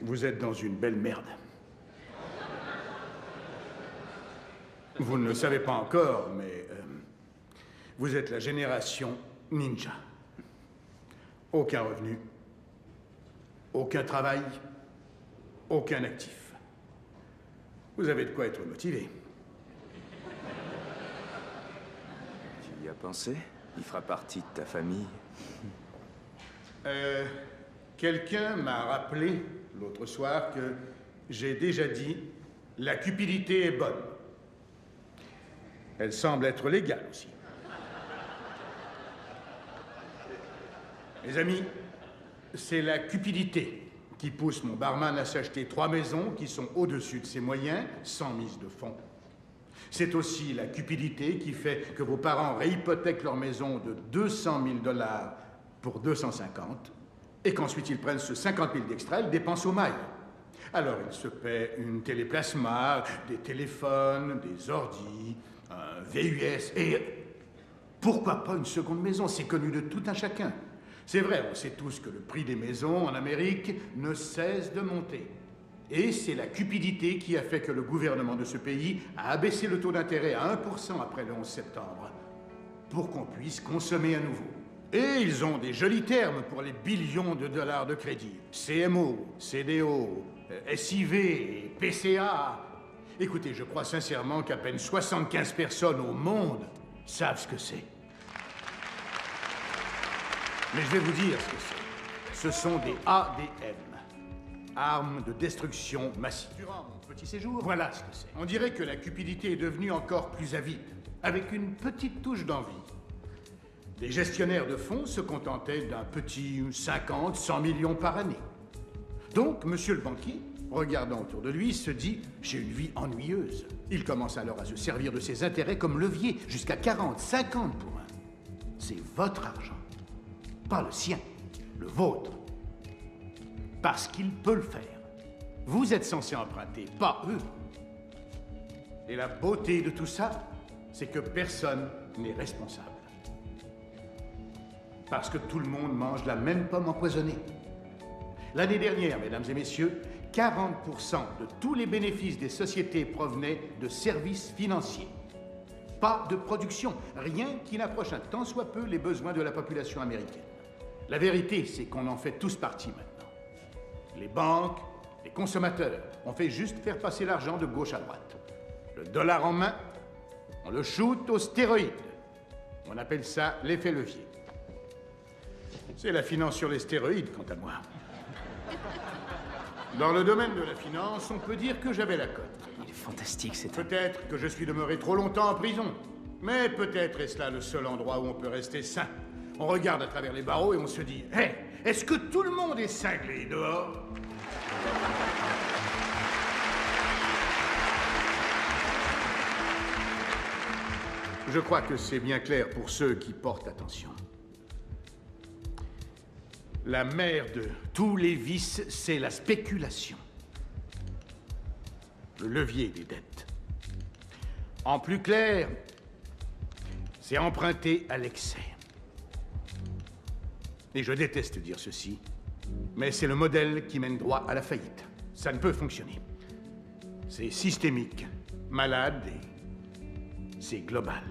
Vous êtes dans une belle merde. Vous ne le savez pas encore, mais vous êtes la génération ninja. Aucun revenu, aucun travail, aucun actif. Vous avez de quoi être motivé. Tu y as pensé? Il fera partie de ta famille. Quelqu'un m'a rappelé l'autre soir que j'ai déjà dit la cupidité est bonne. Elle semble être légale aussi. Mes amis, c'est la cupidité qui pousse mon barman à s'acheter 3 maisons qui sont au-dessus de ses moyens, sans mise de fonds. C'est aussi la cupidité qui fait que vos parents réhypothèquent leur maison de 200 000 $ pour 250, et qu'ensuite ils prennent ce 50 000 d'extra et le dépensent au mail. Alors ils se paient une téléplasma, des téléphones, des ordis, un VUS, et pourquoi pas une seconde maison? C'est connu de tout un chacun. C'est vrai, on sait tous que le prix des maisons en Amérique ne cesse de monter. Et c'est la cupidité qui a fait que le gouvernement de ce pays a abaissé le taux d'intérêt à 1% après le 11 septembre, pour qu'on puisse consommer à nouveau. Et ils ont des jolis termes pour les billions de dollars de crédit. CMO, CDO, SIV, PCA. Écoutez, je crois sincèrement qu'à peine 75 personnes au monde savent ce que c'est. Mais je vais vous dire ce que c'est. Ce sont des ADM. Armes de destruction massive. Durant mon petit séjour, voilà ce que c'est. On dirait que la cupidité est devenue encore plus avide, avec une petite touche d'envie. Les gestionnaires de fonds se contentaient d'un petit 50, 100 millions par année. Donc, monsieur le banquier, regardant autour de lui, se dit « J'ai une vie ennuyeuse ». Il commence alors à se servir de ses intérêts comme levier, jusqu'à 40, 50 pour un. C'est votre argent, pas le sien, le vôtre. Parce qu'il peut le faire. Vous êtes censé emprunter, pas eux. Et la beauté de tout ça, c'est que personne n'est responsable. Parce que tout le monde mange la même pomme empoisonnée. L'année dernière, mesdames et messieurs, 40% de tous les bénéfices des sociétés provenaient de services financiers. Pas de production, rien qui n'approche un tant soit peu les besoins de la population américaine. La vérité, c'est qu'on en fait tous partie maintenant. Les banques, les consommateurs, on fait juste faire passer l'argent de gauche à droite. Le dollar en main, on le shoot aux stéroïdes. On appelle ça l'effet levier. C'est la finance sur les stéroïdes, quant à moi. Dans le domaine de la finance, on peut dire que j'avais la cote. Il est fantastique, c'est Peut-être que je suis demeuré trop longtemps en prison. Mais peut-être est-ce là le seul endroit où on peut rester sain. On regarde à travers les barreaux et on se dit « Hé, est-ce que tout le monde est cinglé dehors ?» Je crois que c'est bien clair pour ceux qui portent attention. La mère de tous les vices, c'est la spéculation. Le levier des dettes. En plus clair, c'est emprunter à l'excès. Et je déteste dire ceci, mais c'est le modèle qui mène droit à la faillite. Ça ne peut fonctionner. C'est systémique, malade et c'est global.